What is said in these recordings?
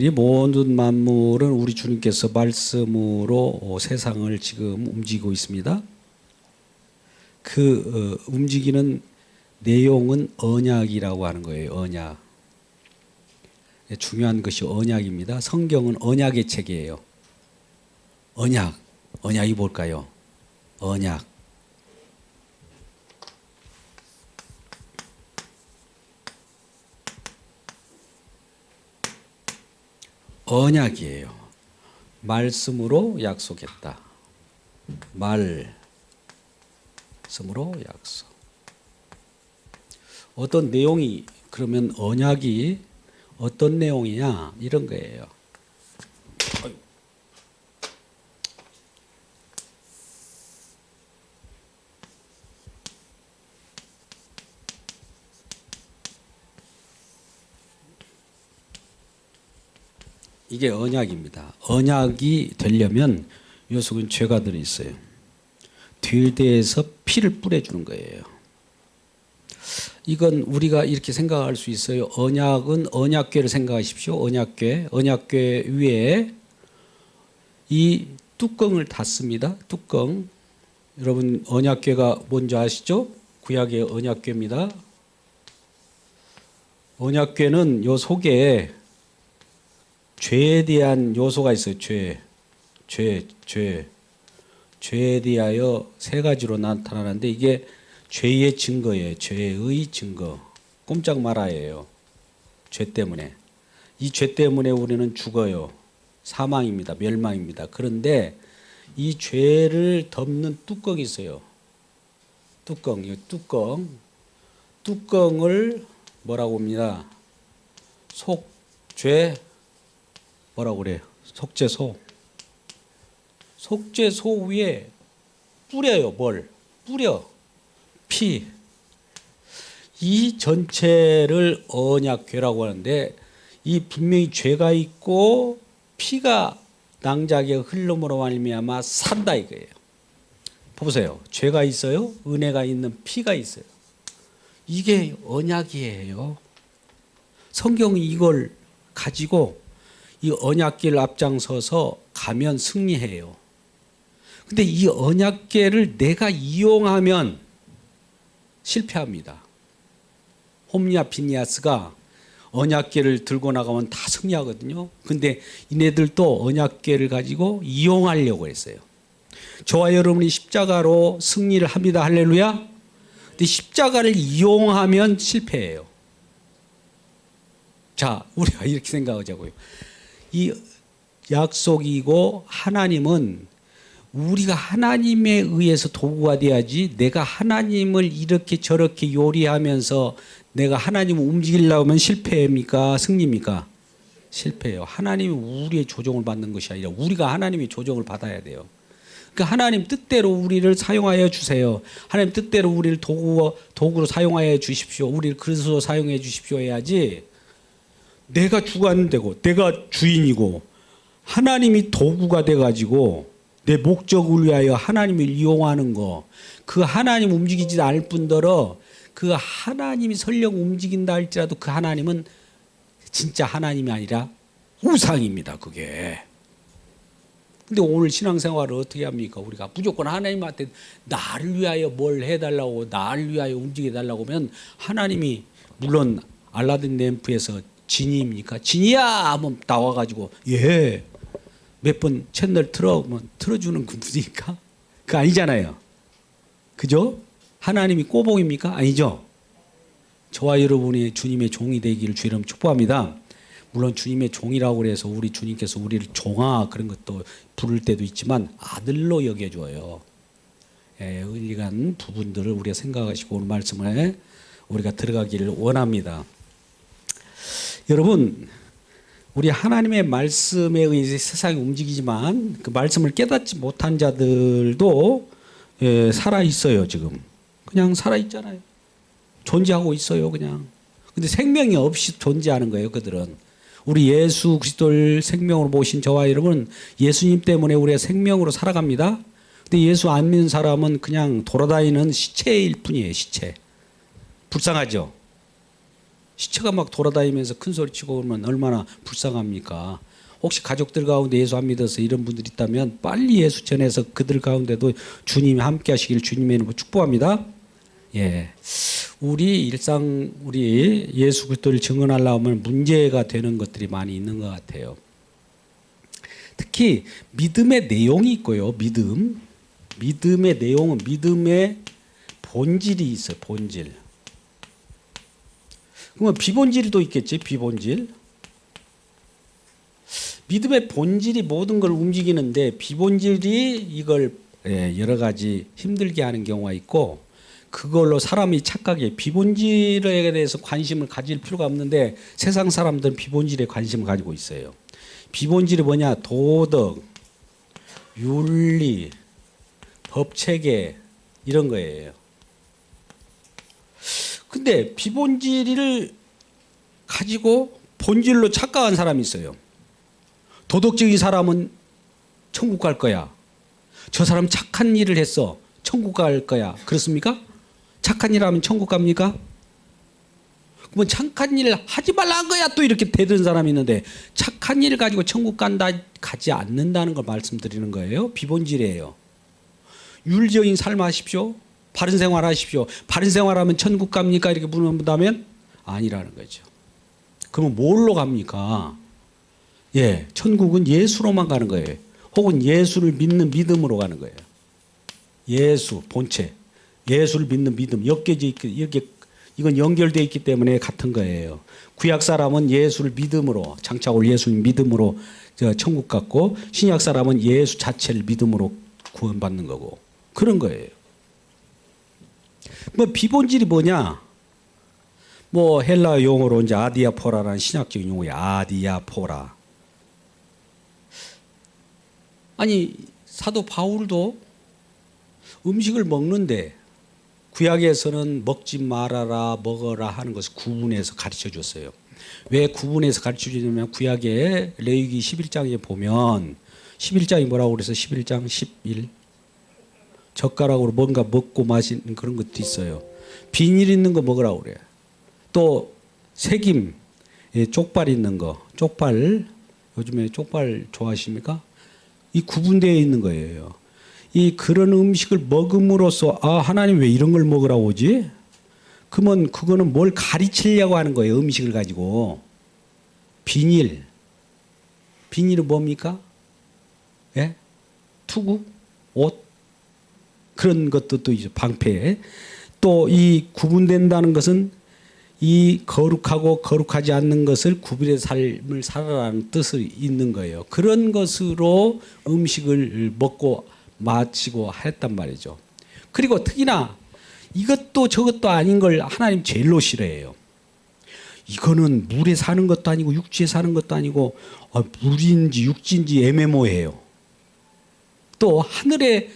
이 모든 만물은 우리 주님께서 말씀으로 세상을 지금 움직이고 있습니다. 그 움직이는 내용은 언약이라고 하는 거예요. 언약. 중요한 것이 언약입니다. 성경은 언약의 책이에요. 언약. 언약이 뭘까요? 언약. 언약이에요. 말씀으로 약속했다. 말씀으로 약속. 어떤 내용이 그러면 언약이 어떤 내용이냐 이런 거예요. 이게 언약입니다. 언약이 되려면 요 속엔 죄가 들어있어요. 뒤대에서 피를 뿌려주는 거예요. 이건 우리가 이렇게 생각할 수 있어요. 언약은 언약궤를 생각하십시오. 언약궤. 언약궤 위에 이 뚜껑을 닫습니다. 뚜껑. 여러분 언약궤가 뭔지 아시죠? 구약의 언약궤입니다. 언약궤는 요 속에 죄에 대한 요소가 있어요. 죄에 대하여 세 가지로 나타나는데 이게 죄의 증거예요. 죄의 증거. 꼼짝 말아야해요. 죄 때문에. 이 죄 때문에 우리는 죽어요. 사망입니다. 멸망입니다. 그런데 이 죄를 덮는 뚜껑이 있어요. 뚜껑. 이 뚜껑을 뭐라고 합니다. 속죄 뭐라고 그래요? 속죄소. 속죄소 위에 뿌려요. 뭘? 뿌려. 피. 이 전체를 언약궤라고 하는데 이 분명히 죄가 있고 피가 낭자하게 흘름으로 말미암아 산다 이거예요. 보세요. 죄가 있어요. 은혜가 있는 피가 있어요. 이게 언약이에요. 성경이 이걸 가지고 이 언약궤를 앞장서서 가면 승리해요. 근데 이 언약궤를 내가 이용하면 실패합니다. 홈리아 비니아스가 언약궤를 들고 나가면 다 승리하거든요. 근데 이네들도 언약궤를 가지고 이용하려고 했어요. 저와 여러분이 십자가로 승리를 합니다. 할렐루야. 근데 십자가를 이용하면 실패해요. 자, 우리가 이렇게 생각하자고요. 이 약속이고 하나님은 우리가 하나님에 의해서 도구가 돼야지 내가 하나님을 이렇게 저렇게 요리하면서 내가 하나님을 움직이려고 하면 실패입니까? 승리입니까? 실패예요. 하나님이 우리의 조종을 받는 것이 아니라 우리가 하나님의 조종을 받아야 돼요. 그러니까 하나님 뜻대로 우리를 사용하여 주세요. 하나님 뜻대로 우리를 도구로 사용하여 주십시오. 우리를 그릇으로 사용해 주십시오 해야지 내가 주관 되고 내가 주인이고 하나님이 도구가 돼가지고 내 목적을 위하여 하나님을 이용하는 거, 그 하나님 움직이지 않을 뿐더러 그 하나님이 설령 움직인다 할지라도 그 하나님은 진짜 하나님이 아니라 우상입니다. 그게. 근데 오늘 신앙생활을 어떻게 합니까? 우리가 무조건 하나님한테 나를 위하여 뭘 해달라고 나를 위하여 움직여달라고 하면 하나님이 물론 알라딘 램프에서 진이입니까? 진이야 하면 나와가지고 예 몇 번 채널 틀어주는 분이니까 그거 아니잖아요. 그죠? 하나님이 꼬봉입니까? 아니죠. 저와 여러분이 주님의 종이 되기를 주 이름 축복합니다. 물론 주님의 종이라고 그래서 우리 주님께서 우리를 종아 그런 것도 부를 때도 있지만 아들로 여겨줘요. 의리간 부분들을 우리가 생각하시고 오늘 말씀에 우리가 들어가기를 원합니다. 여러분 우리 하나님의 말씀에 의해서 세상이 움직이지만 그 말씀을 깨닫지 못한 자들도 살아 있어요. 지금 그냥 살아 있잖아요. 존재하고 있어요. 그냥. 근데 생명이 없이 존재하는 거예요. 그들은. 우리 예수 그리스도를 생명으로 모신 저와 여러분은 예수님 때문에 우리가 생명으로 살아갑니다. 근데 예수 안 믿는 사람은 그냥 돌아다니는 시체일 뿐이에요. 시체. 불쌍하죠. 시체가 막 돌아다니면서 큰 소리 치고 그러면 얼마나 불쌍합니까? 혹시 가족들 가운데 예수 안 믿어서 이런 분들이 있다면 빨리 예수 전해서 그들 가운데도 주님이 함께 하시기를 주님의 이름으로 축복합니다. 예. 우리 일상 우리 예수 그리스도를 증언하려면 문제가 되는 것들이 많이 있는 것 같아요. 특히 믿음의 내용이 있고요. 믿음의 내용은 믿음의 본질이 있어요. 본질. 그러면 비본질도 있겠지. 비본질. 믿음의 본질이 모든 걸 움직이는데 비본질이 이걸 여러 가지 힘들게 하는 경우가 있고 그걸로 사람이 착각해 비본질에 대해서 관심을 가질 필요가 없는데 세상 사람들은 비본질에 관심을 가지고 있어요. 비본질이 뭐냐? 도덕, 윤리, 법체계 이런 거예요. 근데 비본질을 가지고 본질로 착각한 사람이 있어요. 도덕적인 사람은 천국 갈 거야. 저 사람 착한 일을 했어. 천국 갈 거야. 그렇습니까? 착한 일 하면 천국 갑니까? 그러면 착한 일 하지 말라는 거야. 또 이렇게 대드는 사람이 있는데 착한 일 가지고 천국 간다 가지 않는다는 걸 말씀드리는 거예요. 비본질이에요. 윤리적인 삶 하십시오. 바른 생활 하십시오. 바른 생활하면 천국 갑니까? 이렇게 물어본다면 아니라는 거죠. 그러면 뭘로 갑니까? 예, 천국은 예수로만 가는 거예요. 혹은 예수를 믿는 믿음으로 가는 거예요. 예수 본체, 예수를 믿는 믿음 엮여져 있기 이렇게 이건 연결되어 있기 때문에 같은 거예요. 구약 사람은 예수를 믿음으로 장차올 예수를 믿음으로 천국 갔고 신약 사람은 예수 자체를 믿음으로 구원받는 거고 그런 거예요. 뭐 비본질이 뭐냐? 뭐 헬라 용어로 이제 아디아포라라는 신학적인 용어야. 아디아포라. 아니 사도 바울도 음식을 먹는데 구약에서는 먹지 말아라 먹어라 하는 것을 구분해서 가르쳐 줬어요. 왜 구분해서 가르쳐 주냐면 구약의 레위기 11장에 보면 11장이 뭐라고 그래서 11장 11 젓가락으로 뭔가 먹고 마시는 그런 것도 있어요. 비닐 있는 거 먹으라고 그래요. 또 새김 쪽발 있는 거 쪽발 요즘에 쪽발 좋아하십니까? 이 구분되어 있는 거예요. 이 그런 음식을 먹음으로써 아 하나님 왜 이런 걸 먹으라고 하지? 그러면 그거는 뭘 가르치려고 하는 거예요. 음식을 가지고. 비닐은 뭡니까? 예? 투구? 옷? 그런 것도 또 있죠. 방패. 또 이 구분된다는 것은 이 거룩하고 거룩하지 않는 것을 구별의 삶을 살아라는 뜻이 있는 거예요. 그런 것으로 음식을 먹고 마치고 했단 말이죠. 그리고 특히나 이것도 저것도 아닌 걸 하나님 제일로 싫어해요. 이거는 물에 사는 것도 아니고 육지에 사는 것도 아니고 물인지 육지인지 애매모호해요. 또 하늘에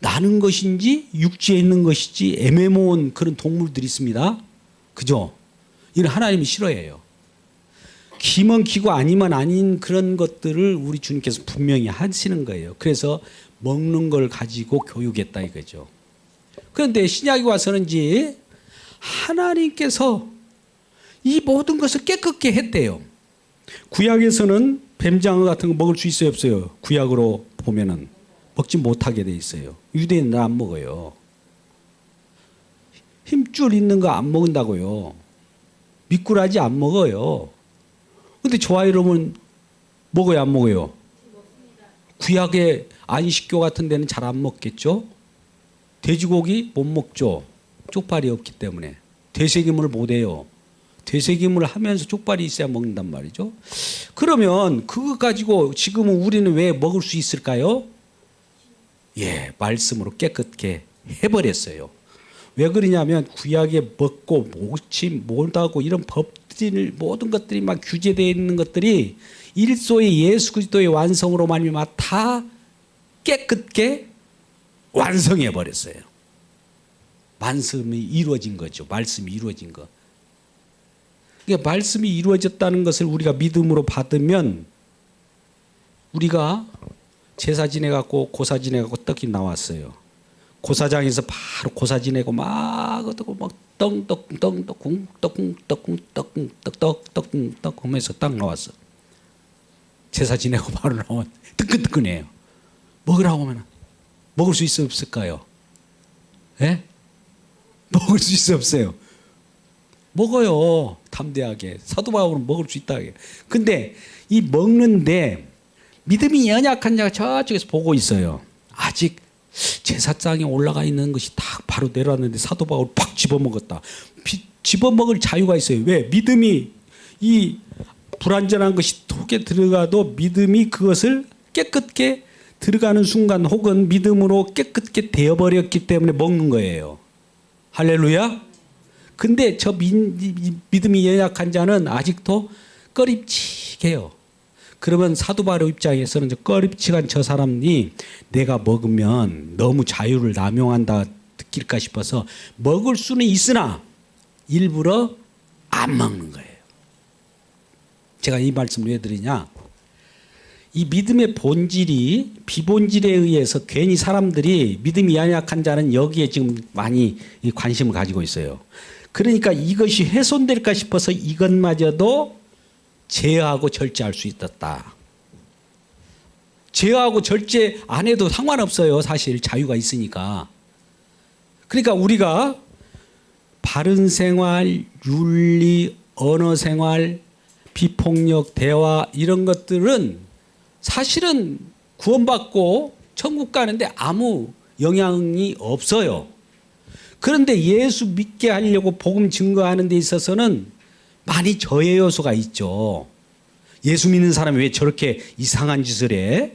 나는 것인지 육지에 있는 것인지 애매모호한 그런 동물들이 있습니다. 그죠? 이건 하나님이 싫어해요. 기면 기고 아니면 아닌 그런 것들을 우리 주님께서 분명히 하시는 거예요. 그래서 먹는 걸 가지고 교육했다 이거죠. 그런데 신약에 와서는 이제 하나님께서 이 모든 것을 깨끗게 했대요. 구약에서는 뱀장어 같은 거 먹을 수 있어요 없어요? 구약으로 보면은 먹지 못하게 돼 있어요. 유대인은 안 먹어요. 힘줄 있는 거 안 먹는다고요. 미꾸라지 안 먹어요. 근데 좋아요 이러면 먹어요 안 먹어요? 구약의 안식교 같은 데는 잘 안 먹겠죠. 돼지고기 못 먹죠. 쪽발이 없기 때문에. 되새김을 못 해요. 되새김을 하면서 쪽발이 있어야 먹는단 말이죠. 그러면 그거 가지고 지금은 우리는 왜 먹을 수 있을까요? 예, 말씀으로 깨끗게 해버렸어요. 왜 그러냐면 구약에 먹고 먹지 못하고 이런 법들 모든 것들이 막 규제되어 있는 것들이 일소의 예수 그리스도의 완성으로 말미암아 다 깨끗게 완성해 버렸어요. 말씀이 이루어진 거죠. 말씀이 이루어진 거. 그러니까 말씀이 이루어졌다는 것을 우리가 믿음으로 받으면 우리가 제사 지내갖고 고사 지내갖고 떡이 나왔어요. 고사장에서 바로 고사 지내고 막 어떻고 막 떡떡떡떡떡떡떡떡떡떡떡떡 하면서 딱 나왔어. 제사 지내고 바로 나온 뜨끈뜨끈해요. 먹으라고 하면 먹을 수 있어 없을까요? 예? 먹을 수 있어 없어요? 먹어요. 담대하게. 사도 바울은 먹을 수 있다. 근데 이 먹는데 믿음이 연약한 자가 저쪽에서 보고 있어요. 아직 제사장에 올라가 있는 것이 딱 바로 내려왔는데 사도 바울 팍 집어먹었다. 집어먹을 자유가 있어요. 왜? 믿음이 이 불완전한 것이 속에 들어가도 믿음이 그것을 깨끗게 들어가는 순간 혹은 믿음으로 깨끗게 되어버렸기 때문에 먹는 거예요. 할렐루야. 근데 저 믿음이 연약한 자는 아직도 꺼림칙해요. 그러면 사도 바울 입장에서는 꺼림칙한 저 사람이 내가 먹으면 너무 자유를 남용한다 느낄까 싶어서 먹을 수는 있으나 일부러 안 먹는 거예요. 제가 이 말씀을 왜 드리냐? 이 믿음의 본질이 비본질에 의해서 괜히 사람들이 믿음이 연약한 자는 여기에 지금 많이 관심을 가지고 있어요. 그러니까 이것이 훼손될까 싶어서 이것마저도 제어하고 절제할 수 있었다. 제어하고 절제 안 해도 상관없어요. 사실 자유가 있으니까. 그러니까 우리가 바른 생활, 윤리, 언어 생활, 비폭력, 대화 이런 것들은 사실은 구원받고 천국 가는데 아무 영향이 없어요. 그런데 예수 믿게 하려고 복음 증거하는 데 있어서는 많이 저해 요소가 있죠. 예수 믿는 사람이 왜 저렇게 이상한 짓을 해?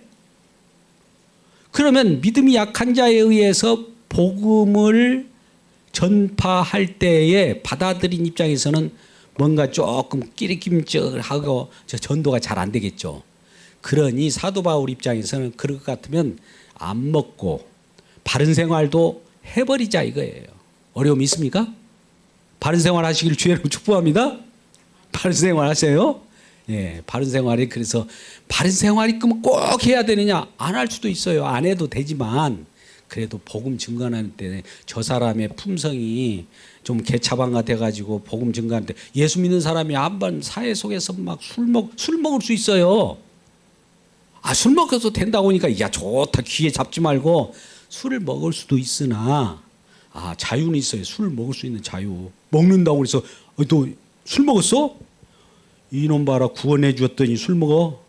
그러면 믿음이 약한 자에 의해서 복음을 전파할 때에 받아들인 입장에서는 뭔가 조금 끼리낌쩍하고 전도가 잘 안 되겠죠. 그러니 사도 바울 입장에서는 그럴 것 같으면 안 먹고 바른 생활도 해버리자 이거예요. 어려움이 있습니까? 바른 생활 하시길 주의로 축복합니다. 바른 생활 하세요. 예, 바른 생활이 그래서 바른 생활이 그럼 꼭 해야 되느냐? 안 할 수도 있어요. 안 해도 되지만 그래도 복음 증거하는 때 저 사람의 품성이 좀 개차반가 돼가지고 복음 증거하는 때 예수 믿는 사람이 한번 사회 속에서 막 술 먹을 수 있어요. 아, 술 먹어도 된다고 하니까 야 좋다 귀에 잡지 말고 술을 먹을 수도 있으나 아 자유는 있어요. 술 먹을 수 있는 자유. 먹는다고 그래서 너 술 먹었어? 이놈 봐라 구원해 주었더니 술 먹어?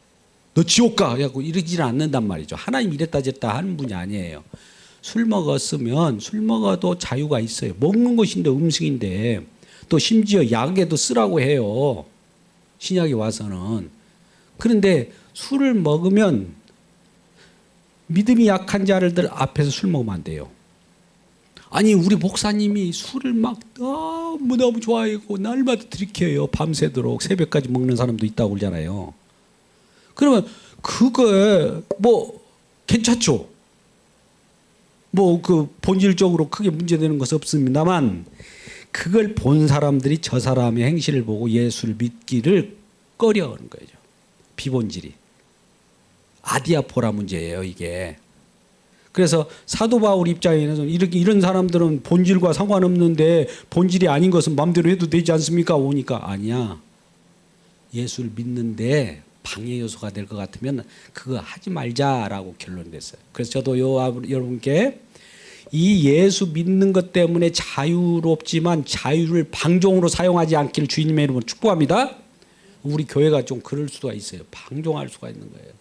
너 지옥 가! 이러지는 않는단 말이죠. 하나님 이랬다 저랬다 하는 분이 아니에요. 술 먹었으면 술 먹어도 자유가 있어요. 먹는 것인데 음식인데 또 심지어 약에도 쓰라고 해요. 신약에 와서는. 그런데 술을 먹으면 믿음이 약한 자들들 앞에서 술 먹으면 안 돼요. 아니 우리 목사님이 술을 막 너무너무 좋아하고 날마다 들이켜요. 밤새도록 새벽까지 먹는 사람도 있다고 그러잖아요. 그러면 그거 뭐 괜찮죠. 뭐 그 본질적으로 크게 문제되는 것은 없습니다만 그걸 본 사람들이 저 사람의 행실을 보고 예수를 믿기를 꺼려하는 거죠. 비본질이. 아디아포라 문제예요 이게. 그래서 사도 바울 입장에는 이런 사람들은 본질과 상관없는데 본질이 아닌 것은 마음대로 해도 되지 않습니까? 오니까 아니야. 예수를 믿는데 방해 요소가 될 것 같으면 그거 하지 말자라고 결론냈어요. 그래서 저도 여러분께 이 예수 믿는 것 때문에 자유롭지만 자유를 방종으로 사용하지 않기를 주님의 이름으로 축복합니다. 우리 교회가 좀 그럴 수가 있어요. 방종할 수가 있는 거예요.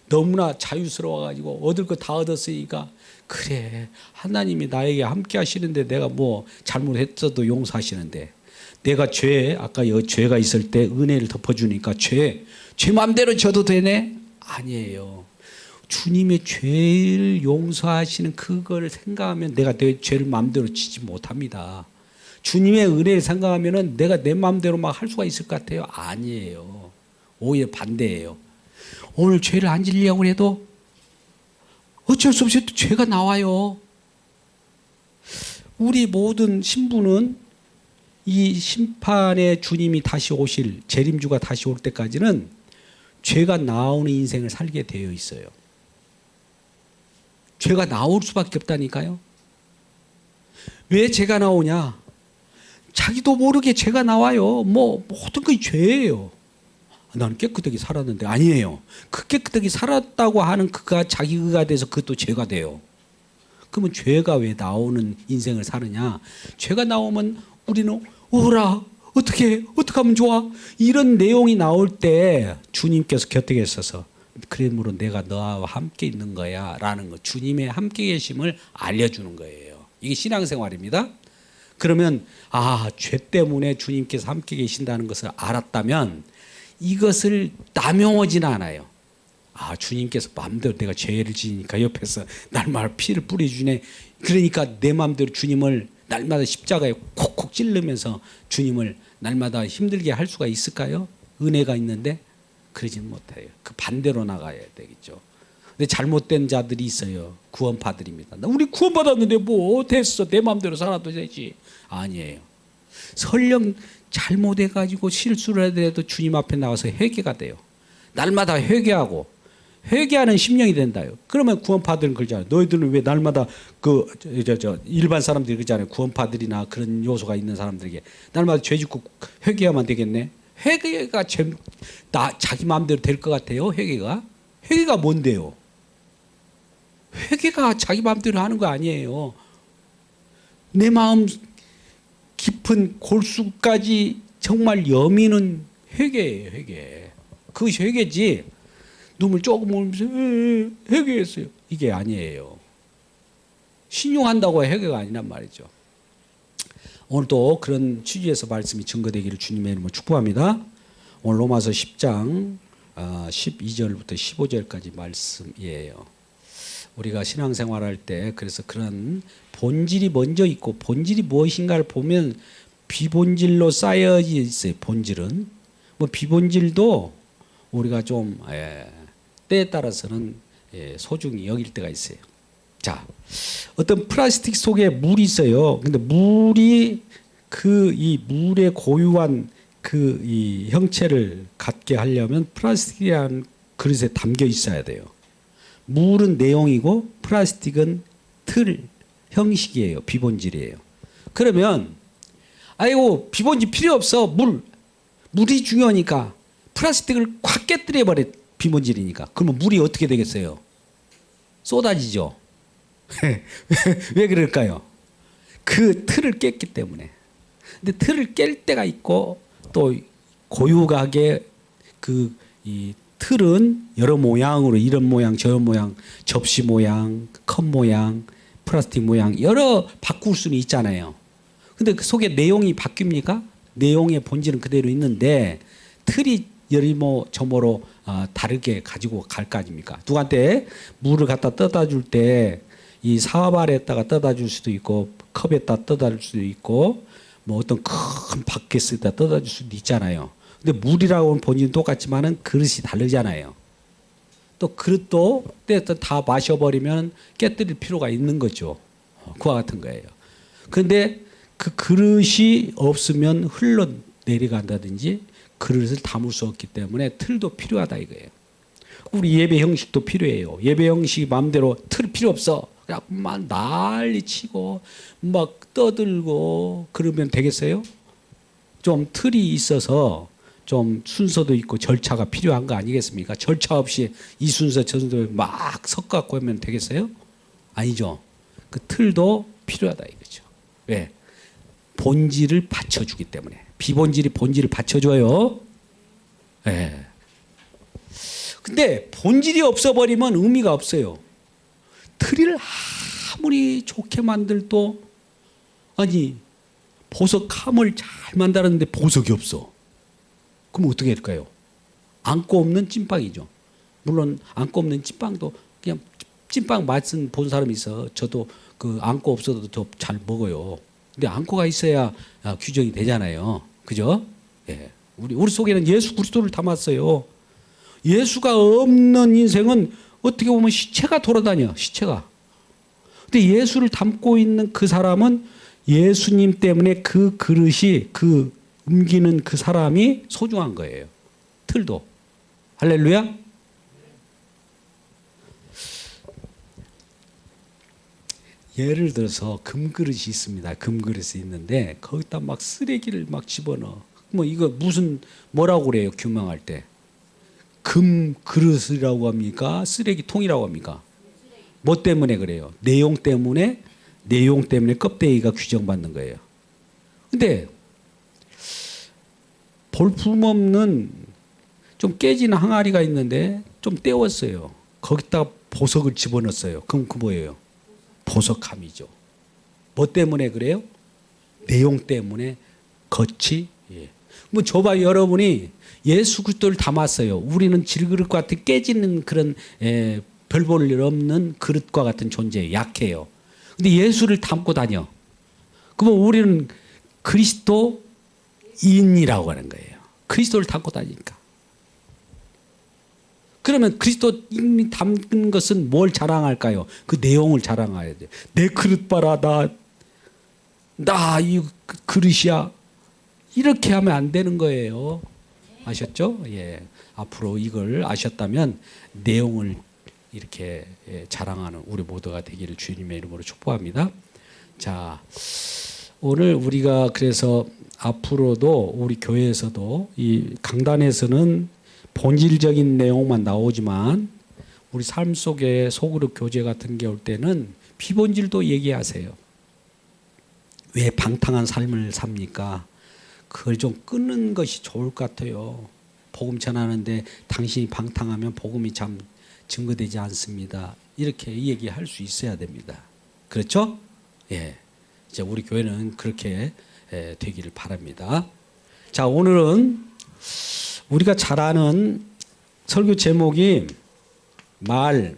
너무나 자유스러워가지고 얻을 거 다 얻었으니까 그래 하나님이 나에게 함께 하시는데 내가 뭐 잘못했어도 용서하시는데 내가 아까 죄가 있을 때 은혜를 덮어주니까 죄 마음대로 져도 되네? 아니에요. 주님의 죄를 용서하시는 그걸 생각하면 내가 내 죄를 마음대로 지지 못합니다. 주님의 은혜를 생각하면 내가 내 마음대로 막 할 수가 있을 것 같아요? 아니에요. 오히려 반대예요. 오늘 죄를 안 지려고 해도 어쩔 수 없이 또 죄가 나와요. 우리 모든 신부는 이 심판의 주님이 다시 오실 재림주가 다시 올 때까지는 죄가 나오는 인생을 살게 되어 있어요. 죄가 나올 수밖에 없다니까요. 왜 죄가 나오냐? 자기도 모르게 죄가 나와요. 뭐 모든 것이 죄예요. 나는 깨끗하게 살았는데 아니에요. 그 깨끗하게 살았다고 하는 그가 자기 의가 돼서 그것도 죄가 돼요. 그러면 죄가 왜 나오는 인생을 사느냐? 죄가 나오면 우리는 오라 어떻게 하면 좋아? 이런 내용이 나올 때 주님께서 곁에 계셔서 그러므로 내가 너와 함께 있는 거야 라는 거, 주님의 함께 계심을 알려주는 거예요. 이게 신앙생활입니다. 그러면 죄 때문에 주님께서 함께 계신다는 것을 알았다면 이것을 남용하지는 않아요. 주님께서 마음대로 내가 죄를 지니까 옆에서 날마다 피를 뿌려주네. 그러니까 내 마음대로 주님을 날마다 십자가에 콕콕 찔르면서 주님을 날마다 힘들게 할 수가 있을까요? 은혜가 있는데 그러지는 못해요. 그 반대로 나가야 되겠죠. 근데 잘못된 자들이 있어요. 구원파들입니다. 우리 구원받았는데 뭐 됐어, 내 마음대로 살아도 되지. 아니에요. 설령 잘못해가지고 실수를 하더라도 주님 앞에 나와서 회개가 돼요. 날마다 회개하고 회개하는 심령이 된다요. 그러면 구원파들은 그러잖아요. 너희들은 왜 날마다 일반 사람들이 그러잖아요. 구원파들이나 그런 요소가 있는 사람들에게 날마다 죄 짓고 회개하면 되겠네. 회개가 자기 마음대로 될 것 같아요. 회개가 뭔데요? 회개가 자기 마음대로 하는 거 아니에요. 내 마음 깊은 골수까지 정말 여미는 회개예요. 회개. 그것이 회개지. 눈물 조금 흘리면서 회개했어요. 이게 아니에요. 신용한다고 회개가 아니란 말이죠. 오늘도 그런 취지에서 말씀이 증거되기를 주님의 이름으로 축복합니다. 오늘 로마서 10장 12절부터 15절까지 말씀이에요. 우리가 신앙생활할 때 그래서 그런 본질이 먼저 있고, 본질이 무엇인가를 보면 비본질로 쌓여져 있어요. 본질은 뭐 비본질도 우리가 좀 때에 따라서는 소중히 여길 때가 있어요. 자, 어떤 플라스틱 속에 물이 있어요. 근데 물이 이 물의 고유한 이 형체를 갖게 하려면 플라스틱이라는 그릇에 담겨 있어야 돼요. 물은 내용이고 플라스틱은 틀, 형식이에요. 비본질이에요. 그러면 비본질 필요 없어. 물이 중요하니까 플라스틱을 콱 깨뜨려 버려. 비본질이니까. 그러면 물이 어떻게 되겠어요? 쏟아지죠. 왜 그럴까요? 그 틀을 깼기 때문에. 근데 틀을 깰 때가 있고 또 고유하게 이 틀은 여러 모양으로 이런 모양 저런 모양 접시 모양 컵 모양 플라스틱 모양 여러 바꿀 수는 있잖아요. 근데 그 속에 내용이 바뀝니까? 내용의 본질은 그대로 있는데 틀이 여리모 저모로 다르게 가지고 갈 거 아닙니까? 누구한테 물을 갖다 떠다 줄 때 이 사발에다가 떠다 줄 수도 있고 컵에다 떠다 줄 수도 있고 뭐 어떤 큰 바켓에다 떠다 줄 수도 있잖아요. 근데 물이라고 하는 본질은 똑같지만은 그릇이 다르잖아요. 또 그릇도 다 마셔버리면 깨뜨릴 필요가 있는 거죠. 그와 같은 거예요. 그런데 그 그릇이 없으면 흘러내려간다든지 그릇을 담을 수 없기 때문에 틀도 필요하다 이거예요. 우리 예배 형식도 필요해요. 예배 형식이 마음대로 틀 필요 없어. 그냥 막 난리치고 막 떠들고 그러면 되겠어요? 좀 틀이 있어서 좀 순서도 있고 절차가 필요한 거 아니겠습니까? 절차 없이 이 순서 저 순서 막 섞어갖고 하면 되겠어요? 아니죠. 그 틀도 필요하다 이거죠. 왜? 본질을 받쳐주기 때문에. 비본질이 본질을 받쳐줘요. 예. 근데 본질이 없어버리면 의미가 없어요. 트리를 아무리 좋게 만들도 보석 함을 잘 만들었는데 보석이 없어. 그럼 어떻게 할까요? 안고 없는 찐빵이죠. 물론 안고 없는 찐빵도 그냥 찐빵 맛은 본 사람이 있어. 저도 그 안고 없어도 더 잘 먹어요. 근데 안고가 있어야 규정이 되잖아요. 그죠? 예. 우리 속에는 예수 그리스도를 담았어요. 예수가 없는 인생은 어떻게 보면 시체가 돌아다녀. 시체가. 근데 예수를 담고 있는 그 사람은 예수님 때문에 그 그릇이 옮기는 그 사람이 소중한 거예요. 틀도. 예를 들어서 금그릇이 있습니다. 금그릇이 있는데 거기다 막 쓰레기를 막 집어넣어. 뭐 이거 무슨 뭐라고 그래요? 규명할 때. 금그릇이라고 합니까? 쓰레기통이라고 합니까? 뭐 때문에 그래요? 내용 때문에 껍데기가 규정받는 거예요. 근데 볼품없는 좀 깨진 항아리가 있는데 좀 때웠어요. 거기다 보석을 집어넣었어요. 그럼 그 뭐예요? 보석함이죠. 뭐 때문에 그래요? 내용 때문에 겉이. 예. 뭐 저봐 여러분이 예수 그리스도를 담았어요. 우리는 질그릇 같은 깨지는 그런 별 볼 일 없는 그릇과 같은 존재예요. 약해요. 근데 예수를 담고 다녀. 그러면 우리는 그리스도인이라고 하는 거예요. 그리스도를 담고 다니니까. 그러면 그리스도인이 담은 것은 뭘 자랑할까요? 그 내용을 자랑해야 돼요. 내 그릇 봐라. 나 이 그릇이야. 이렇게 하면 안 되는 거예요. 아셨죠? 예. 앞으로 이걸 아셨다면 내용을 이렇게 자랑하는 우리 모두가 되기를 주님의 이름으로 축복합니다. 자, 오늘 우리가 그래서 앞으로도 우리 교회에서도 이 강단에서는 본질적인 내용만 나오지만 우리 삶 속에 소그룹 교제 같은 게 올 때는 비본질도 얘기하세요. 왜 방탕한 삶을 삽니까? 그걸 좀 끊는 것이 좋을 것 같아요. 복음 전하는데 당신이 방탕하면 복음이 참 증거되지 않습니다. 이렇게 얘기할 수 있어야 됩니다. 그렇죠? 예. 이제 우리 교회는 그렇게 되기를 바랍니다. 자, 오늘은 우리가 잘 아는 설교 제목이 말,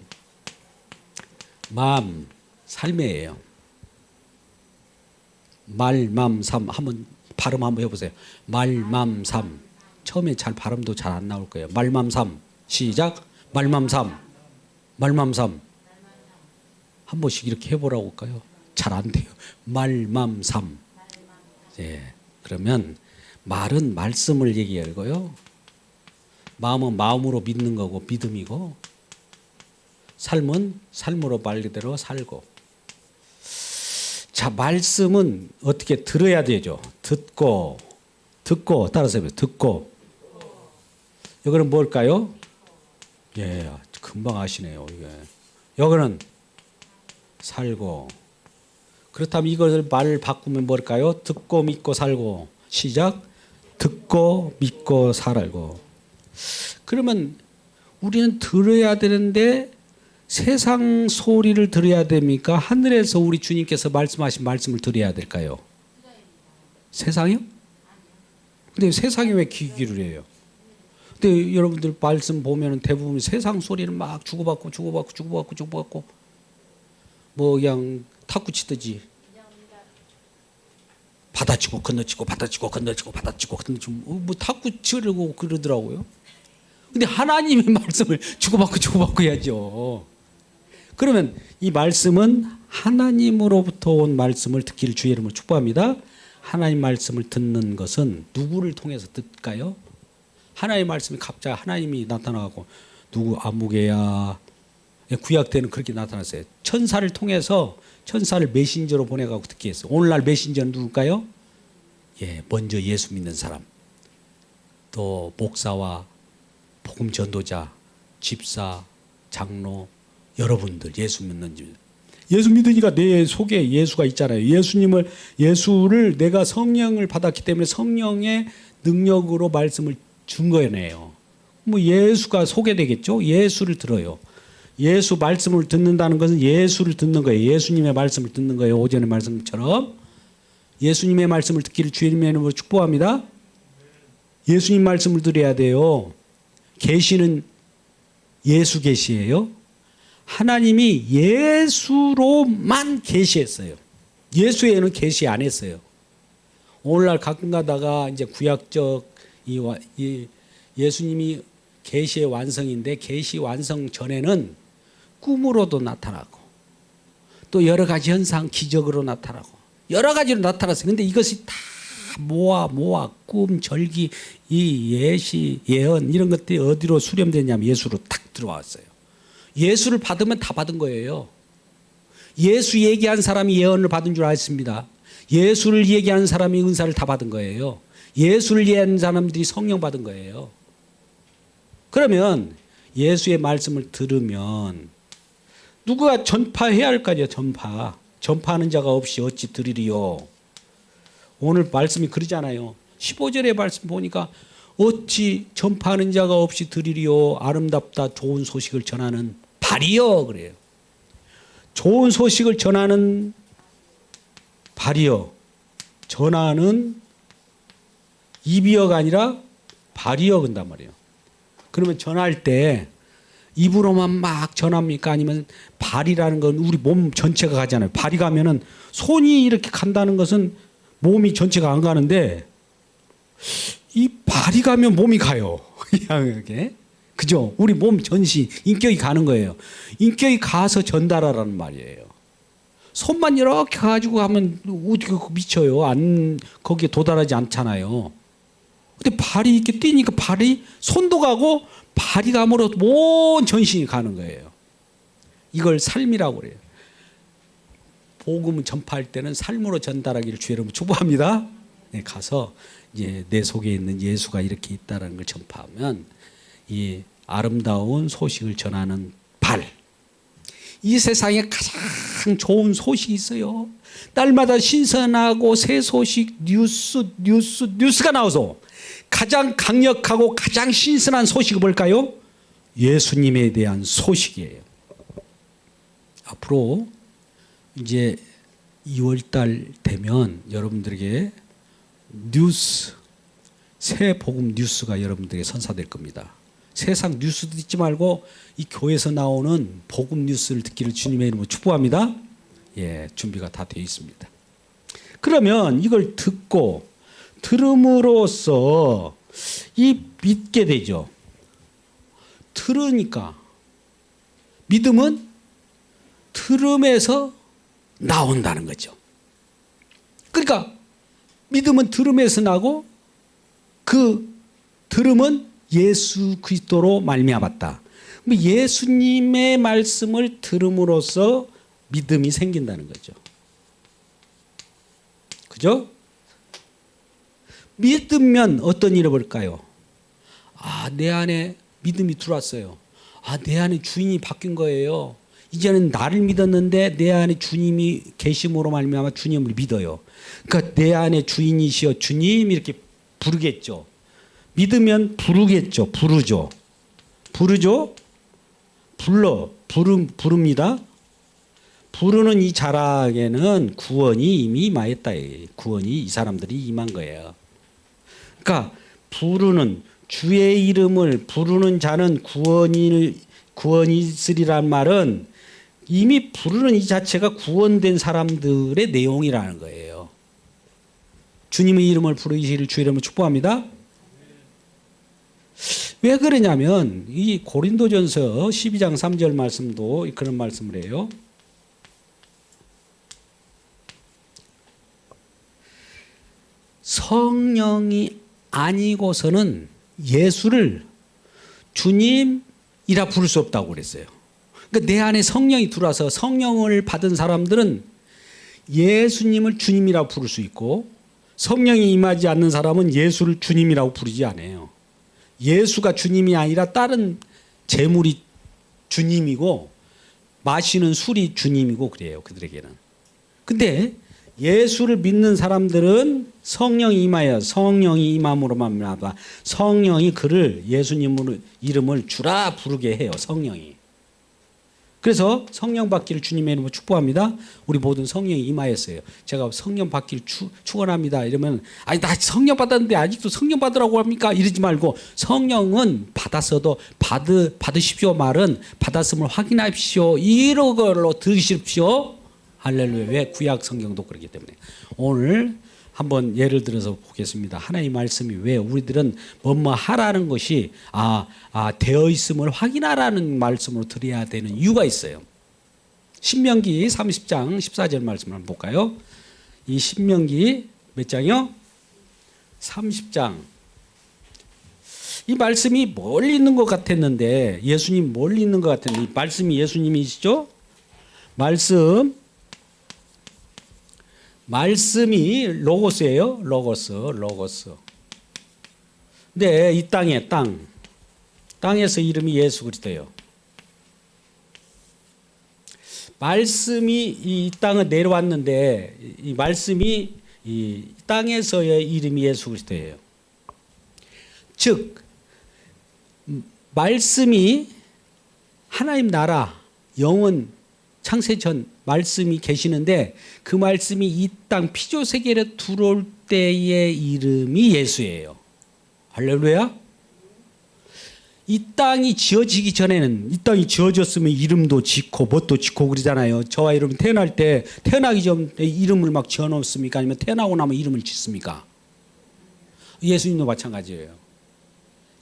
맘, 삶이에요. 말, 맘, 삶. 한번 발음 한번 해보세요. 말, 맘, 삶. 처음에 잘 발음도 잘 안 나올 거예요. 말, 맘, 삶. 시작. 말, 맘, 삶. 말, 맘, 삶. 한 번씩 이렇게 해보라고 할까요? 잘 안 돼요. 말, 맘, 삶. 예. 그러면 말은 말씀을 얘기하고요. 마음은 마음으로 믿는 거고 믿음이고, 삶은 삶으로 말 그대로 살고. 자, 말씀은 어떻게 들어야 되죠? 듣고 따라서 해보세요. 듣고. 이거는 뭘까요? 예, 금방 아시네요. 이게. 이거는 살고. 그렇다면 이것을 말을 바꾸면 뭘까요? 듣고 믿고 살고. 시작. 듣고 믿고 살고. 그러면 우리는 들어야 되는데 세상 소리를 들어야 됩니까? 하늘에서 우리 주님께서 말씀하신 말씀을 들어야 될까요? 세상이요? 근데 세상에 왜 귀 기울여요? 근데 여러분들 말씀 보면 대부분 세상 소리는 막 주고받고 뭐 그냥 탁구 치듯이 받아치고 건너치고 뭐 탁구 치려고 그러더라고요. 근데 하나님의 말씀을 주고받고 해야죠. 그러면 이 말씀은 하나님으로부터 온 말씀을 듣기를 주의 이름으로 축복합니다. 하나님 말씀을 듣는 것은 누구를 통해서 듣까요? 하나님의 말씀이 갑자기 하나님이 나타나고 누구 아무개야. 구약 때는 그렇게 나타났어요. 천사를 통해서 천사를 메신저로 보내가고 듣게 했어요. 오늘날 메신저는 누굴까요? 예, 먼저 예수 믿는 사람, 또 목사와 복음 전도자, 집사, 장로, 여러분들 예수 믿으니까 내 속에 예수가 있잖아요. 예수를 내가 성령을 받았기 때문에 성령의 능력으로 말씀을 준 거네요. 뭐 예수가 소개되겠죠. 예수를 들어요. 예수 말씀을 듣는다는 것은 예수를 듣는 거예요. 예수님의 말씀을 듣는 거예요. 오전의 말씀처럼 예수님의 말씀을 듣기를 주님의 이름으로 축복합니다. 예수님 말씀을 들어야 돼요. 계시는 예수 계시예요. 하나님이 예수로만 계시했어요. 예수에는 계시 안 했어요. 오늘날 가끔 가다가 이제 구약적 예수님이 계시의 완성인데 계시 완성 전에는 꿈으로도 나타나고 또 여러 가지 현상 기적으로 나타나고 여러 가지로 나타났어요. 근데 이것이 다 모아 꿈 절기 이 예시 예언 이런 것들이 어디로 수렴되냐면 예수로 탁 들어왔어요. 예수를 받으면 다 받은 거예요. 예수 얘기한 사람이 예언을 받은 줄 아십니다. 예수를 얘기하는 사람이 은사를 다 받은 거예요. 예수를 얘기하는 사람들이 성령 받은 거예요. 그러면 예수의 말씀을 들으면 누가 전파해야 할 거 아니에요. 전파하는 자가 없이 어찌 들으리요. 오늘 말씀이 그러잖아요. 15절의 말씀 보니까 어찌 전파하는 자가 없이 들으리요. 아름답다 좋은 소식을 전하는 발이요 그래요. 좋은 소식을 전하는 발이요. 전하는 입이여가 아니라 발이여 그런단 말이에요. 그러면 전할 때 입으로만 막 전합니까? 아니면 발이라는 건 우리 몸 전체가 가잖아요. 발이 가면은 손이 이렇게 간다는 것은 몸이 전체가 안 가는데 이 발이 가면 몸이 가요. 이렇게. 그죠? 우리 몸 전신, 인격이 가는 거예요. 인격이 가서 전달하라는 말이에요. 손만 이렇게 가지고 하면 어떻게 미쳐요? 거기에 도달하지 않잖아요. 근데 발이 이렇게 뛰니까 발이 손도 가고 발이 감으로 온 전신이 가는 거예요. 이걸 삶이라고 그래요. 복음을 전파할 때는 삶으로 전달하기를 주의 이름으로 축복합니다. 네, 가서 이제 내 속에 있는 예수가 이렇게 있다는 걸 전파하면 이 아름다운 소식을 전하는 발. 이 세상에 가장 좋은 소식이 있어요. 날마다 신선하고 새 소식 뉴스가 나와서 가장 강력하고 가장 신선한 소식이 뭘까요? 예수님에 대한 소식이에요. 앞으로 이제 2월달 되면 여러분들에게 새 복음 뉴스가 여러분들에게 선사될 겁니다. 세상 뉴스 듣지 말고 이 교회에서 나오는 복음 뉴스를 듣기를 주님의 이름으로 축복합니다. 예, 준비가 다 되어 있습니다. 그러면 이걸 들음으로써 이 믿게 되죠. 들으니까 믿음은 들음에서 나온다는 거죠. 그러니까 믿음은 들음에서 나고 그 들음은 예수 그리스도로 말미암았다. 예수님의 말씀을 들음으로써 믿음이 생긴다는 거죠. 그죠? 믿으면 어떤 일을 볼까요? 내 안에 믿음이 들어왔어요. 내 안에 주인이 바뀐 거예요. 이제는 나를 믿었는데 내 안에 주님이 계심으로 말미암아 주님을 믿어요. 그러니까 내 안에 주인이시여 주님 이렇게 부르겠죠. 믿으면 부르겠죠. 부릅니다. 부르는 이 자락에는 구원이 이미 임하였다. 구원이 이 사람들이 임한 거예요. 그러니까 부르는 주의 이름을 부르는 자는 구원이 있으리란 말은 이미 부르는 이 자체가 구원된 사람들의 내용이라는 거예요. 주님의 이름을 부르시기를 주의 이름으로 축복합니다. 왜 그러냐면 이 고린도전서 12장 3절 말씀도 그런 말씀을 해요. 성령이 아니고서는 예수를 주님이라 부를 수 없다고 그랬어요. 그러니까 내 안에 성령이 들어와서 성령을 받은 사람들은 예수님을 주님이라고 부를 수 있고 성령이 임하지 않는 사람은 예수를 주님이라고 부르지 않아요. 예수가 주님이 아니라 다른 재물이 주님이고 마시는 술이 주님이고 그래요. 그들에게는. 근데 예수를 믿는 사람들은 성령이 임하여 성령이 임함으로만 말미암아 성령이 그를 예수님으로 이름을 주라 부르게 해요. 성령이. 그래서 성령 받기를 주님의 이름으로 축복합니다. 우리 모든 성령이 임하였어요. 제가 성령 받기를 축원합니다. 이러면 나 성령 받았는데 아직도 성령 받으라고 합니까? 이러지 말고 성령은 받았어도 받으십시오 말은 받았음을 확인하십시오. 이런 걸로 들으십시오. 할렐루야. 왜? 구약 성경도 그렇기 때문에. 오늘 한번 예를 들어서 보겠습니다. 하나님의 말씀이 왜 우리들은 뭐뭐 하라는 것이 되어 있음을 확인하라는 말씀으로 드려야 되는 이유가 있어요. 신명기 30장 14절 말씀을 한번 볼까요? 이 신명기 몇 장이요? 30장. 이 말씀이 멀리 있는 것 같았는데 예수님 멀리 있는 것 같았는데 이 말씀이 예수님이시죠? 말씀 말씀이 로고스예요. 로고스. 근데 이 땅에서 이름이 예수 그리스도예요. 말씀이 이 땅에 내려왔는데 이 말씀이 이 땅에서의 이름이 예수 그리스도예요. 즉 말씀이 하나님 나라 영원 창세 전 말씀이 계시는데 그 말씀이 이 땅 피조 세계에 들어올 때의 이름이 예수예요. 할렐루야. 이 땅이 지어지기 전에는 이 땅이 지어졌으면 이름도 짓고 뭣도 짓고 그러잖아요. 저와 여러분 태어날 때 태어나기 전에 이름을 막 지어놓습니까? 아니면 태어나고 나면 이름을 짓습니까? 예수님도 마찬가지예요.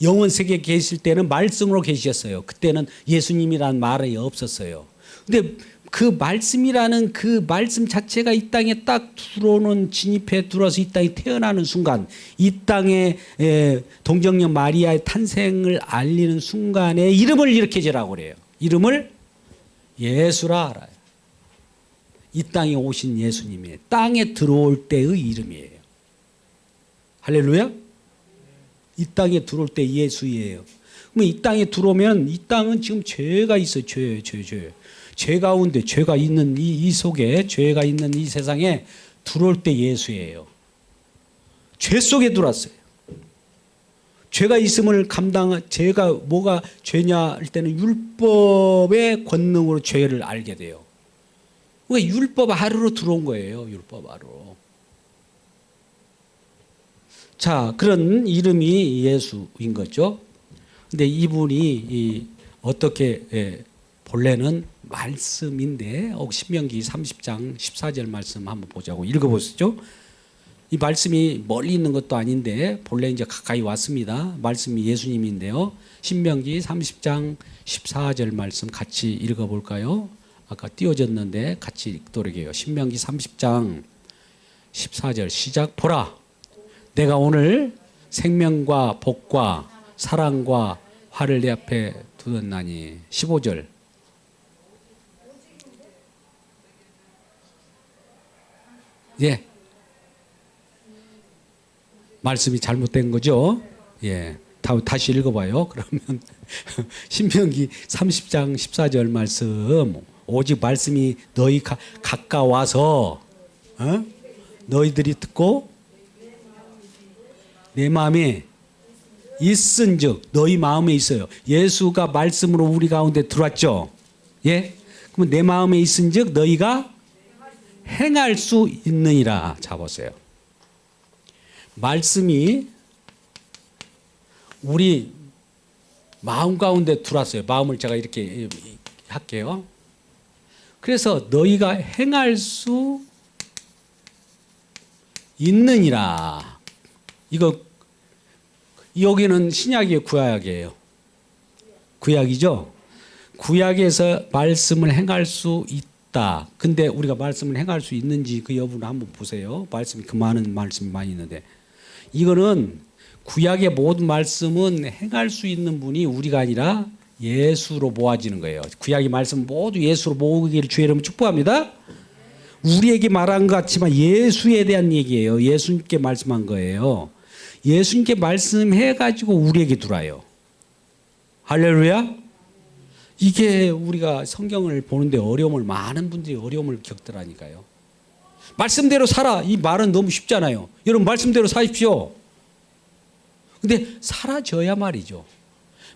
영원 세계에 계실 때는 말씀으로 계셨어요. 그때는 예수님이라는 말이 없었어요. 근데 그 말씀이라는 그 말씀 자체가 이 땅에 딱 들어오는 진입해 들어서 이 땅에 태어나는 순간 이 땅에 동정녀 마리아의 탄생을 알리는 순간에 이름을 이렇게 지라고 그래요. 이름을 예수라 알아요. 이 땅에 오신 예수님이에요. 땅에 들어올 때의 이름이에요. 할렐루야. 이 땅에 들어올 때 예수예요. 그럼 이 땅에 들어오면 이 땅은 지금 죄가 있어요. 죄 가운데 죄가 있는 이 속에 죄가 있는 이 세상에 들어올 때 예수예요. 죄 속에 들어왔어요. 죄가 있음을 죄가 뭐가 죄냐 할 때는 율법의 권능으로 죄를 알게 돼요. 그러니까 율법 아래로 들어온 거예요. 율법 아래로. 자, 그런 이름이 예수인 거죠. 근데 이분이 어떻게 본래는 말씀인데 신명기 30장 14절 말씀 한번 보자고 읽어보시죠. 이 말씀이 멀리 있는 것도 아닌데 본래 이제 가까이 왔습니다. 말씀이 예수님인데요. 신명기 30장 14절 말씀 같이 읽어볼까요? 아까 띄워졌는데 같이 읽도록 해요. 신명기 30장 14절 시작. 보라, 내가 오늘 생명과 복과 사랑과 화를 내 앞에 두었나니. 15절. 예. 말씀이 잘못된 거죠. 예. 다시 읽어봐요. 그러면 신명기 30장 14절 말씀. 오직 말씀이 너희 가까워서 너희들이 듣고 내 마음에 있은즉 너희 마음에 있어요. 예수가 말씀으로 우리 가운데 들어왔죠. 예. 그럼 내 마음에 있은즉 너희가 행할 수 있느니라. 자 보세요. 말씀이 우리 마음 가운데 들어왔어요. 마음을 제가 이렇게 할게요. 그래서 너희가 행할 수 있느니라. 이거 여기는 신약이에요, 구약이에요? 구약이죠. 구약에서 말씀을 행할 수 있다. 근데 우리가 말씀을 행할 수 있는지 그 여부를 한번 보세요. 말씀이 그 많은 말씀이 많이 있는데 이거는 구약의 모든 말씀은 행할 수 있는 분이 우리가 아니라 예수로 모아지는 거예요. 구약의 말씀 모두 예수로 모으기를 주의 이름으로 축복합니다. 우리에게 말한 것 같지만 예수에 대한 얘기예요. 예수님께 말씀한 거예요. 예수님께 말씀해가지고 우리에게 들어와요. 할렐루야. 이게 우리가 성경을 보는데 많은 분들이 어려움을 겪더라니까요. 말씀대로 살아. 이 말은 너무 쉽잖아요. 여러분 말씀대로 사십시오. 근데 사라져야 말이죠.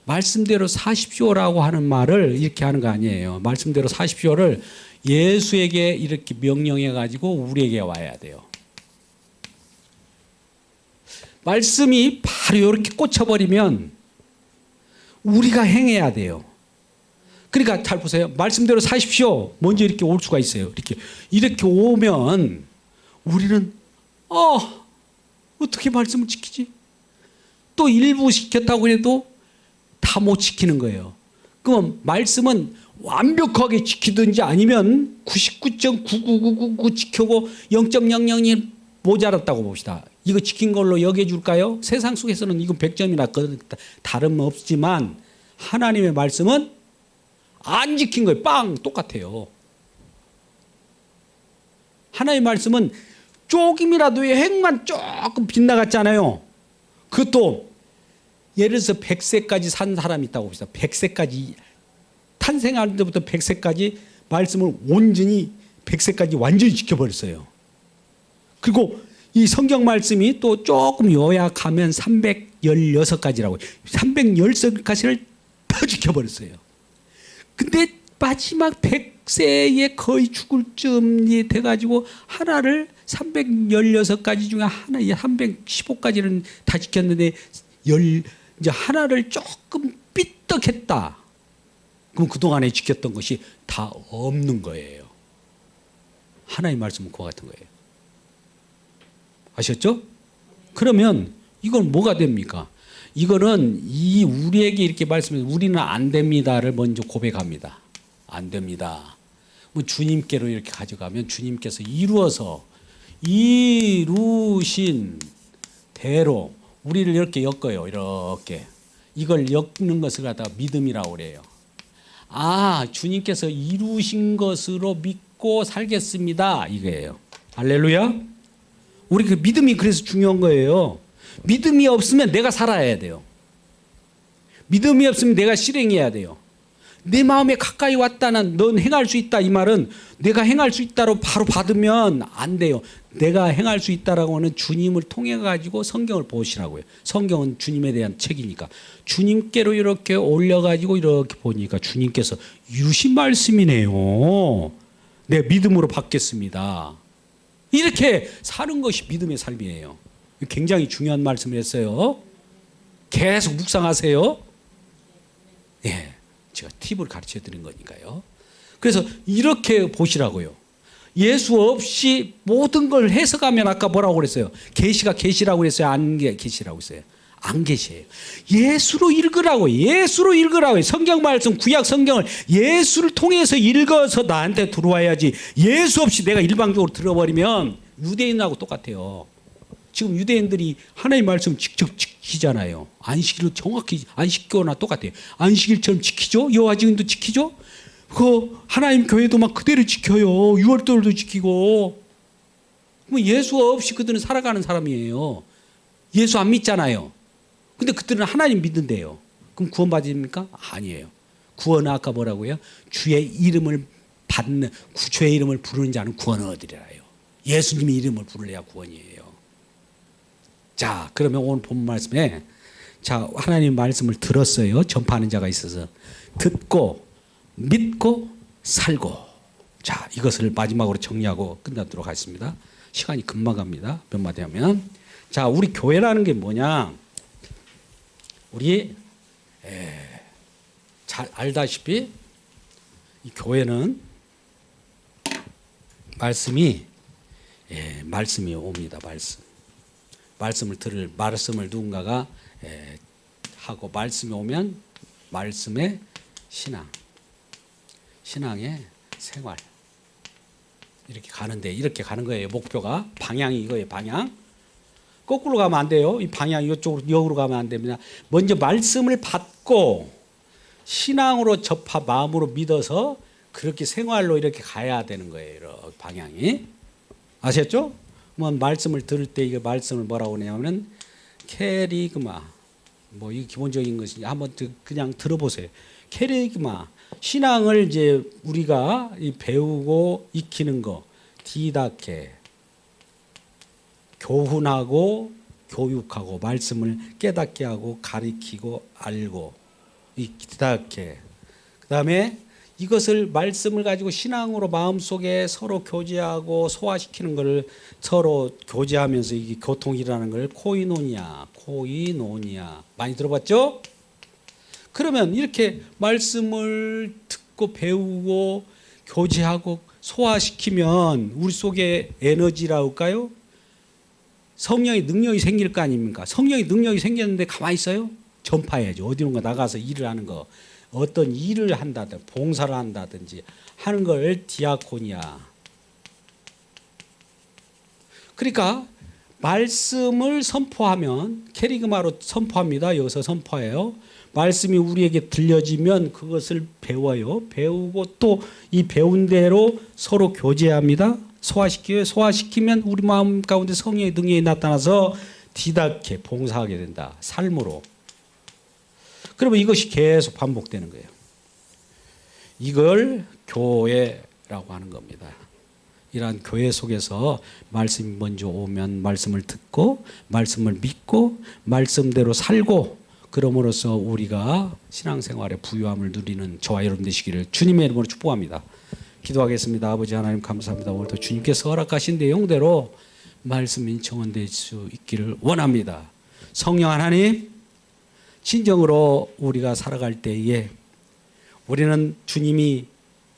말씀대로 사십시오라고 하는 말을 이렇게 하는 거 아니에요. 말씀대로 사십시오를 예수에게 이렇게 명령해가지고 우리에게 와야 돼요. 말씀이 바로 이렇게 꽂혀버리면 우리가 행해야 돼요. 그러니까 잘 보세요. 말씀대로 사십시오. 먼저 이렇게 올 수가 있어요. 이렇게 오면 우리는 어떻게 말씀을 지키지? 또 일부 지켰다고 해도 다 못 지키는 거예요. 그럼 말씀은 완벽하게 지키든지 아니면 99.99999 지키고 0.001 모자랐다고 봅시다. 이거 지킨 걸로 여겨줄까요? 세상 속에서는 이건 100점이나 다름없지만 하나님의 말씀은 안 지킨 거예요. 빵! 똑같아요. 하나님의 말씀은 조금이라도 핵만 조금 빗나갔잖아요. 그것도 예를 들어서 100세까지 산 사람이 있다고 봅시다. 100세까지 탄생할 때부터 100세까지 말씀을 온전히 100세까지 완전히 지켜버렸어요. 그리고 이 성경 말씀이 또 조금 요약하면 316가지라고 316가지를 다 지켜버렸어요. 근데 마지막 100세에 거의 죽을 쯤이 돼가지고 하나를 316가지 중에 하나, 315가지는 다 지켰는데 이제 하나를 조금 삐떡했다. 그럼 그동안에 지켰던 것이 다 없는 거예요. 하나의 말씀은 그와 같은 거예요. 아셨죠? 그러면 이건 뭐가 됩니까? 이거는 우리에게 이렇게 말씀해서 우리는 안 됩니다를 먼저 고백합니다. 안 됩니다. 뭐 주님께로 이렇게 가져가면 주님께서 이루신 대로 우리를 이렇게 엮어요. 이렇게. 이걸 엮는 것을 갖다가 믿음이라고 그래요. 아, 주님께서 이루신 것으로 믿고 살겠습니다. 이거예요. 할렐루야. 우리 그 믿음이 그래서 중요한 거예요. 믿음이 없으면 내가 살아야 돼요. 믿음이 없으면 내가 실행해야 돼요. 내 마음에 가까이 왔다는 넌 행할 수 있다 이 말은 내가 행할 수 있다로 바로 받으면 안 돼요. 내가 행할 수 있다라고 하는 주님을 통해 가지고 성경을 보시라고요. 성경은 주님에 대한 책이니까 주님께로 이렇게 올려 가지고 이렇게 보니까 주님께서 이루신 말씀이네요. 내 믿음으로 받겠습니다. 이렇게 사는 것이 믿음의 삶이에요. 굉장히 중요한 말씀을 했어요. 계속 묵상하세요. 예, 제가 팁을 가르쳐 드린 거니까요. 그래서 이렇게 보시라고요. 예수 없이 모든 걸 해석하면 아까 뭐라고 그랬어요? 계시가 계시라고 그랬어요? 안 계시라고 했어요? 안 계시예요. 예수로 읽으라고. 예수로 읽으라고. 성경 말씀 구약 성경을 예수를 통해서 읽어서 나한테 들어와야지. 예수 없이 내가 일방적으로 들어버리면 유대인하고 똑같아요. 지금 유대인들이 하나님 말씀 직접 지키잖아요. 안식일을 정확히 안식교나 똑같아요. 안식일처럼 지키죠. 여호와 증인도 지키죠. 그 하나님 교회도 막 그대로 지켜요. 유월절도 지키고. 뭐 예수 없이 그들은 살아가는 사람이에요. 예수 안 믿잖아요. 근데 그들은 하나님 믿는데요. 그럼 구원 받습니까? 아니에요. 구원은 아까 뭐라고요? 주의 이름을 받는 주의 이름을 부르는 자는 구원을 얻으리라요. 예수님의 이름을 부르려야 구원이에요. 자, 그러면 오늘 본 말씀에 자, 하나님 말씀을 들었어요. 전파하는 자가 있어서 듣고 믿고 살고. 자, 이것을 마지막으로 정리하고 끝나도록 하겠습니다. 시간이 금방 갑니다. 몇 마디 하면. 자, 우리 교회라는 게 뭐냐? 우리 잘 알다시피 이 교회는 말씀이 옵니다. 말씀을 누군가가 하고 말씀이 오면 말씀의 신앙의 생활 이렇게 가는데 이렇게 가는 거예요. 목표가 방향이 이거예요. 방향. 거꾸로 가면 안 돼요. 이 방향 이쪽으로 역으로 가면 안 됩니다. 먼저 말씀을 받고 신앙으로 접하 마음으로 믿어서 그렇게 생활로 이렇게 가야 되는 거예요. 이렇게 방향이. 아셨죠? 뭐 말씀을 들을 때 이거 말씀을 뭐라고 하냐면 캐리그마. 뭐 이게 기본적인 것이 한번 그냥 들어보세요. 캐리그마. 신앙을 이제 우리가 배우고 익히는 거. 디다케. 교훈하고 교육하고 말씀을 깨닫게 하고 가리키고 알고 이렇게 그다음에 이것을 말씀을 가지고 신앙으로 마음속에 서로 교제하고 소화시키는 것을 서로 교제하면서 이게 교통이라는 걸 코이노니아 많이 들어봤죠? 그러면 이렇게 말씀을 듣고 배우고 교제하고 소화시키면 우리 속에 에너지라고 할까요? 성령의 능력이 생길 거 아닙니까? 성령의 능력이 생겼는데 가만히 있어요? 전파해야죠. 어디론가 나가서 일을 하는 거. 어떤 일을 한다든지 봉사를 한다든지 하는 걸 디아코니아. 그러니까 말씀을 선포하면 캐리그마로 선포합니다. 여기서 선포해요. 말씀이 우리에게 들려지면 그것을 배워요. 배우고 또 이 배운 대로 서로 교제합니다. 소화시켜요. 소화시키면 우리 마음 가운데 성령의 능력이 나타나서 뒤닿게 봉사하게 된다. 삶으로. 그러면 이것이 계속 반복되는 거예요. 이걸 교회라고 하는 겁니다. 이러한 교회 속에서 말씀이 먼저 오면 말씀을 듣고 말씀을 믿고 말씀대로 살고 그럼으로써 우리가 신앙생활의 부유함을 누리는 저와 여러분 되시기를 주님의 이름으로 축복합니다. 기도하겠습니다. 아버지 하나님 감사합니다. 오늘도 주님께서 허락하신 내용대로 말씀이 정언될 수 있기를 원합니다. 성령 하나님 진정으로 우리가 살아갈 때에 우리는 주님이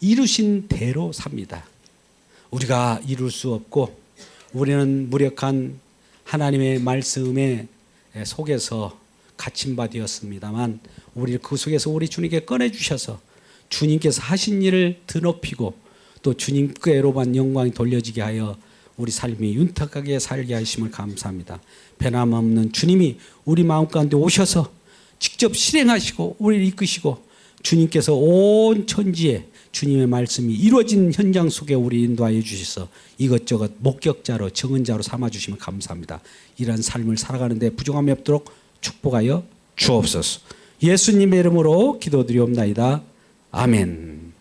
이루신 대로 삽니다. 우리가 이룰 수 없고 우리는 무력한 하나님의 말씀에 속에서 갇힌 바 되었습니다만 우리 그 속에서 우리 주님께 꺼내주셔서 주님께서 하신 일을 드높이고 또 주님께로만 영광이 돌려지게 하여 우리 삶이 윤택하게 살게 하심을 감사합니다. 변함없는 주님이 우리 마음 가운데 오셔서 직접 실행하시고 우리를 이끄시고 주님께서 온 천지에 주님의 말씀이 이루어진 현장 속에 우리 인도하여 주셔서 이것저것 목격자로 증언자로 삼아주시면 감사합니다. 이러한 삶을 살아가는 데 부족함이 없도록 축복하여 주옵소서. 예수님의 이름으로 기도드리옵나이다. 아멘.